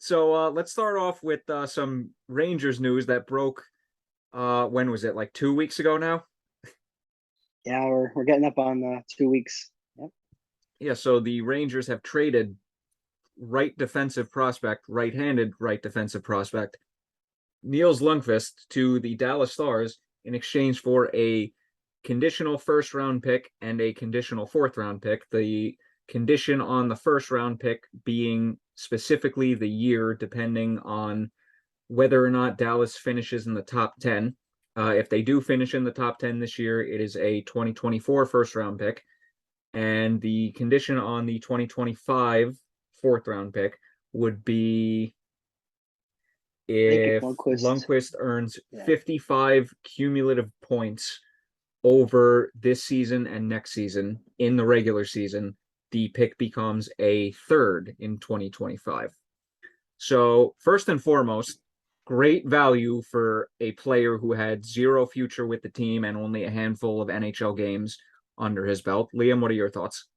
So let's start off with some Rangers news that broke. When was it? Like 2 weeks ago now? Yeah, we're getting up on 2 weeks. Yep. Yeah. So the Rangers have traded right-handed right defensive prospect Nils Lundkvist to the Dallas Stars in exchange for a conditional first round pick and a conditional fourth round pick. The condition on the first round pick being specifically the year, depending on whether or not Dallas finishes in the top 10. If they do finish in the top 10 this year, it is a 2024 first round pick. And the condition on the 2025 fourth round pick would be I think if if Lundqvist, Lundqvist earns yeah, 55 cumulative points over this season and next season in the regular season, the pick becomes a third in 2025. So, first and foremost, great value for a player who had zero future with the team and only a handful of NHL games under his belt. Liam, what are your thoughts?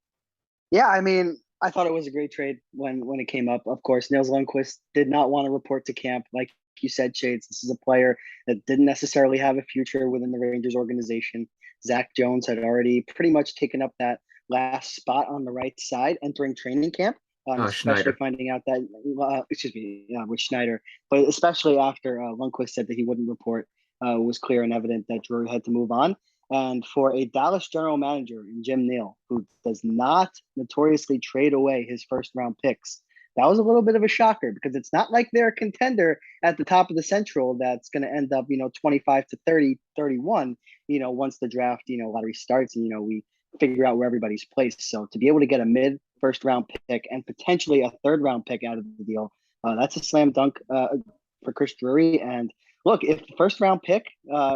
yeah. I mean, I thought it was a great trade when it came up. Of course, Nils Lundkvist did not want to report to camp, like you said, Shades. This is a player that didn't necessarily have a future within the Rangers organization. Zach Jones had already pretty much taken up that last spot on the right side entering training camp. Especially Schneider. finding out that, excuse me, with Schneider, but especially after Lundqvist said that he wouldn't report, it was clear and evident that Drury had to move on. And for a Dallas general manager in Jim Neal, who does not notoriously trade away his first round picks, that was a little bit of a shocker because it's not like they're a contender at the top of the Central that's going to end up, 25 to 30, 31, once the draft, lottery starts and, we figure out where everybody's placed. So to be able to get a mid first round pick and potentially a third round pick out of the deal, that's a slam dunk for Chris Drury. And look, if the first round pick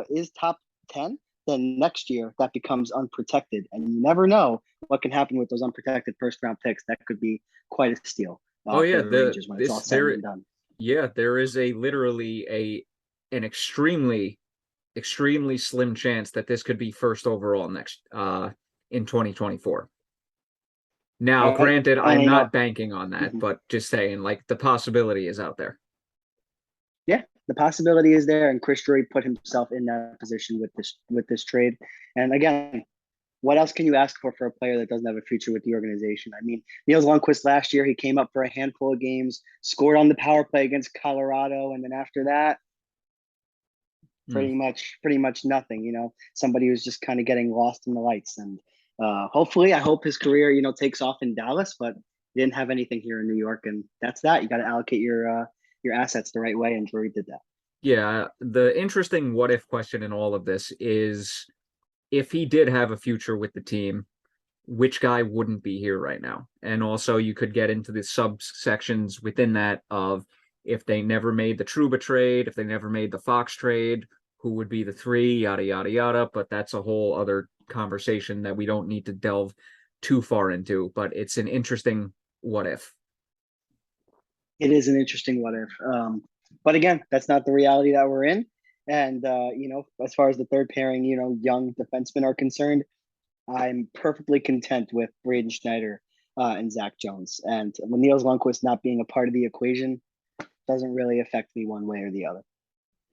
is top 10, then next year that becomes unprotected. And you never know what can happen with those unprotected first round picks. That could be quite a steal Oh for yeah, the Rangers when it's all said and done. there is a literally a an extremely slim chance that this could be first overall next in 2024. Now, And, granted, and I'm not banking on that, mhm. but just saying, like, the possibility is out there. Yeah, the possibility is there, and Chris Drury put himself in that position with this trade. And again, what else can you ask for a player that doesn't have a future with the organization? I mean, Niels Lundkvist last year, he came up for a handful of games, scored on the power play against Colorado, and then after that, Hmm. pretty much nothing. Somebody who's just kind of getting lost in the lights. And hopefully, I hope his career, takes off in Dallas, but he didn't have anything here in New York, and that's that. You got to allocate your assets the right way, and Drury did that. Yeah, the interesting what if question in all of this is if he did have a future with the team, which guy wouldn't be here right now? And also, you could get into the subsections within that of if they never made the Truba trade, if they never made the Fox trade, who would be the three, yada, yada, yada. But that's a whole other conversation that we don't need to delve too far into. But it's an interesting what if. It is an interesting what if. But again, that's not the reality that we're in. And as far as the third pairing, young defensemen are concerned, I'm perfectly content with Braden Schneider and Zach Jones. And when Niels Lundkvist not being a part of the equation doesn't really affect me one way or the other.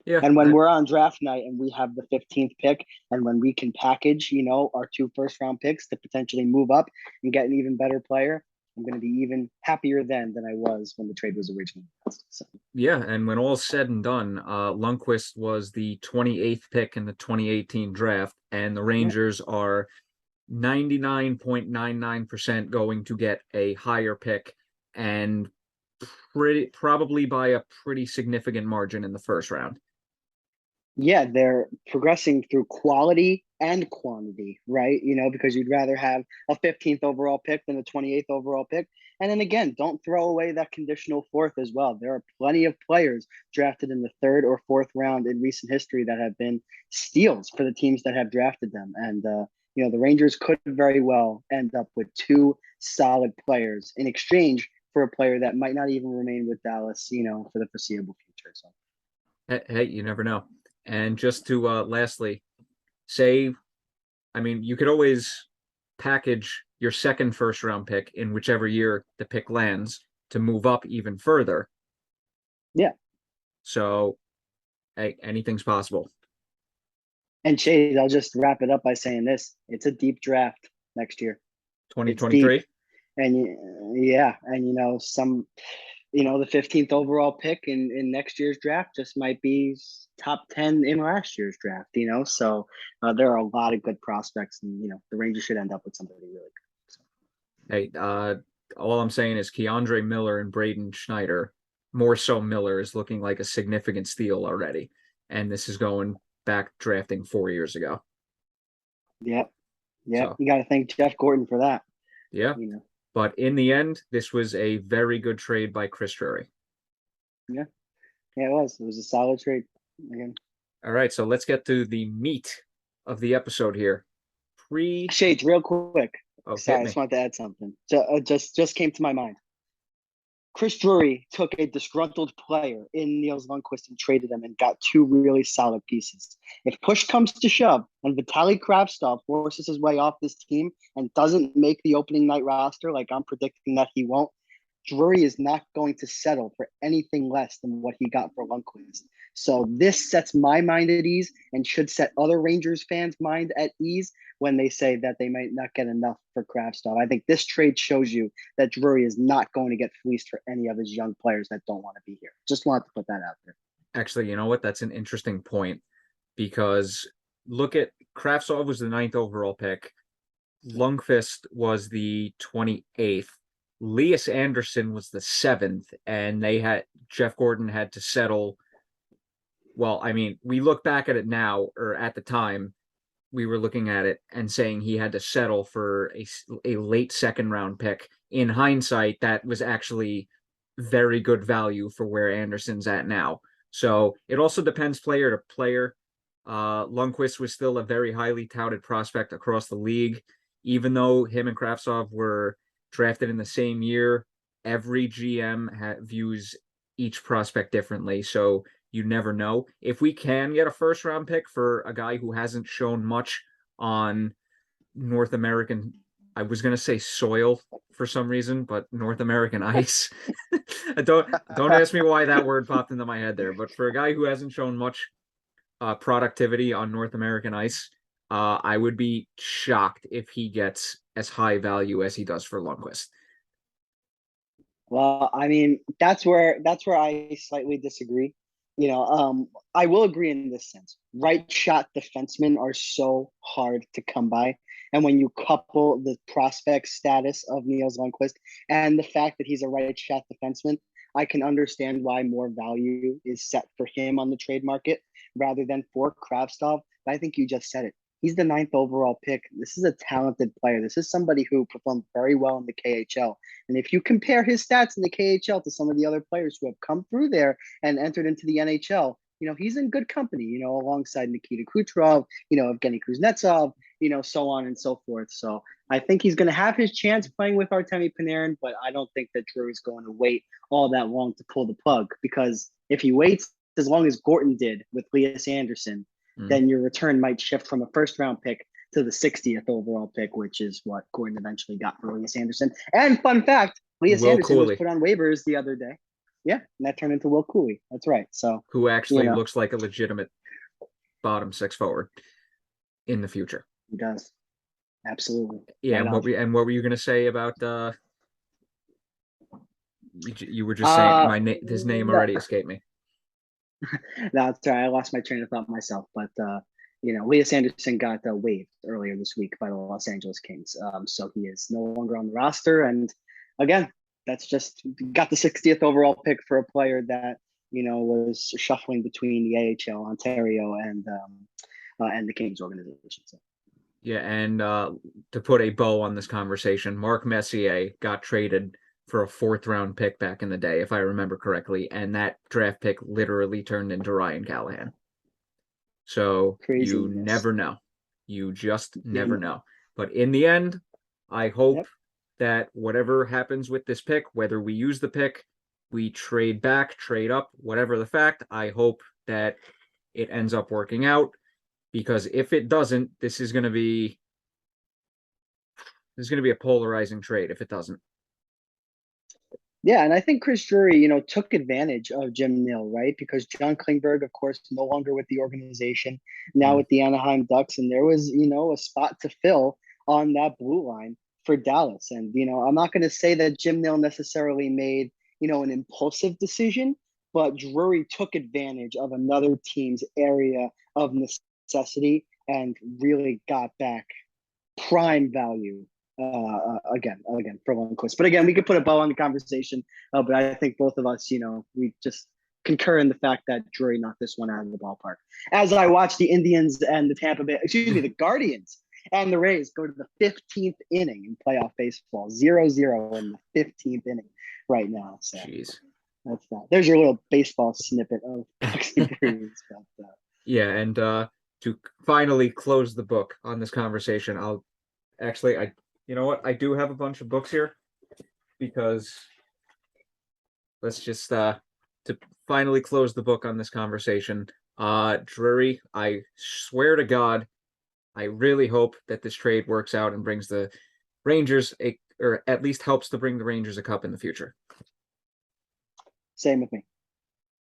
Yeah, And when we're on draft night and we have the 15th pick, and when we can package, our two first round picks to potentially move up and get an even better player, I'm going to be even happier then than I was when the trade was originally announced. So. yeah, and when all's said and done, Lundqvist was the 28th pick in the 2018 draft, and the Yeah. Rangers are 99.99% going to get a higher pick and probably by a pretty significant margin in the first round. Yeah, they're progressing through quality and quantity, right? Because you'd rather have a 15th overall pick than a 28th overall pick. And then again, don't throw away that conditional fourth as well. There are plenty of players drafted in the third or fourth round in recent history that have been steals for the teams that have drafted them. And, the Rangers could very well end up with two solid players in exchange for a player that might not even remain with Dallas, for the foreseeable future. So. Hey, you never know. And just to lastly say, I mean, you could always package your second first round pick in whichever year the pick lands to move up even further. Yeah. So, hey, anything's possible. And Chase, I'll just wrap it up by saying this: it's a deep draft next year. It's deep, 2023. and yeah, and the 15th overall pick in next year's draft just might be top 10 in last year's draft. So there are a lot of good prospects, and the Rangers should end up with somebody really good. So. Hey, all I'm saying is Keandre Miller and Braden Schneider, more so Miller, is looking like a significant steal already. And this is going back drafting 4 years ago. Yep, yep. So, You got to thank Jeff Gordon for that. yeah. But in the end, this was a very good trade by Chris Drury. Yeah, yeah, it was. It was a solid trade again. All right, so let's get to the meat of the episode here. Shades, real quick. Oh, Sorry, hit I me. just wanted to add something. Just came to my mind. Chris Drury took a disgruntled player in Nils Lundkvist and traded him and got two really solid pieces. If push comes to shove and Vitaly Kravtsov forces his way off this team and doesn't make the opening night roster, like I'm predicting that he won't, Drury is not going to settle for anything less than what he got for Lundkvist. So this sets my mind at ease and should set other Rangers fans' mind at ease when they say that they might not get enough for Kravtsov. I think this trade shows you that Drury is not going to get fleeced for any of his young players that don't want to be here. Just wanted to put that out there. Actually, you know what? That's an interesting point because look at Kravtsov was the 9th overall pick. Lundkvist was the 28th. Lias Anderson was the 7th, and Jeff Gordon had to settle. Well, I mean, we look back at it now, or at the time, we were looking at it and saying he had to settle for a late second round pick. In hindsight, that was actually very good value for where Anderson's at now. So it also depends player to player. Lundkvist was still a very highly touted prospect across the league, even though him and Kravtsov were drafted in the same year. Every GM views each prospect differently, so you never know. If we can get a first round pick for a guy who hasn't shown much on North American, I was gonna say soil for some reason, but North American ice. Don't ask me why that word popped into my head there. But for a guy who hasn't shown much productivity on North American ice, I would be shocked if he gets as high value as he does for Lundkvist. Well, I mean, that's where I slightly disagree. I will agree in this sense. Right shot defensemen are so hard to come by. And when you couple the prospect status of Nils Lundkvist and the fact that he's a right shot defenseman, I can understand why more value is set for him on the trade market rather than for Kravtsov. But I think you just said it. He's the 9th overall pick. This is a talented player. This is somebody who performed very well in the KHL. And if you compare his stats in the KHL to some of the other players who have come through there and entered into the NHL, he's in good company, alongside Nikita Kucherov, Evgeny Kuznetsov, so on and so forth. So I think he's going to have his chance playing with Artemi Panarin, but I don't think that Drew is going to wait all that long to pull the plug, because if he waits as long as Gorton did with Lias Anderson, then your return might shift from a first round pick to the 60th overall pick, which is what Gordon eventually got for Lias Anderson. And fun fact, Lias Will Anderson was Cooley, put on waivers the other day. Yeah, and that turned into Will Cooley. That's right. So who actually looks like a legitimate bottom six forward in the future. He does. Absolutely. Yeah, Right and what were you going to say about you were just saying his name no, already escaped me. no, sorry, I lost my train of thought myself. But Lias Anderson got waived earlier this week by the Los Angeles Kings, so he is no longer on the roster. And again, that's just got the 60th overall pick for a player that was shuffling between the AHL, Ontario, and the Kings organization. So. Yeah, and to put a bow on this conversation, Mark Messier got traded for a 4th round pick back in the day, if I remember correctly, and that draft pick literally turned into Ryan Callahan. So you never know. You just never know. But in the end, I hope that whatever happens with this pick, whether we use the pick, we trade back, trade up, whatever the fact, I hope that it ends up working out. Because if it doesn't, this is going to be a polarizing trade if it doesn't. Yeah, and I think Chris Drury, took advantage of Jim Neal, right? Because John Klingberg, of course, no longer with the organization, now Mm. with the Anaheim Ducks, and there was, a spot to fill on that blue line for Dallas. And, I'm not going to say that Jim Neal necessarily made, an impulsive decision, but Drury took advantage of another team's area of necessity and really got back prime value again for Lundkvist. But again, we could put a bow on the conversation. But I think both of us, we just concur in the fact that Drury knocked this one out of the ballpark. As I watch the Indians and the Guardians and the Rays go to the 15th inning in playoff baseball, 0-0 in the 15th inning right now. So Jeez. that's that. There's your little baseball snippet of Pucks Brews. But, Yeah, and to finally close the book on this conversation, I'll actually, you know what? I do have a bunch of books here because let's just to finally close the book on this conversation. Drury, I swear to God, I really hope that this trade works out and brings the Rangers or at least helps to bring the Rangers a cup in the future. same with me.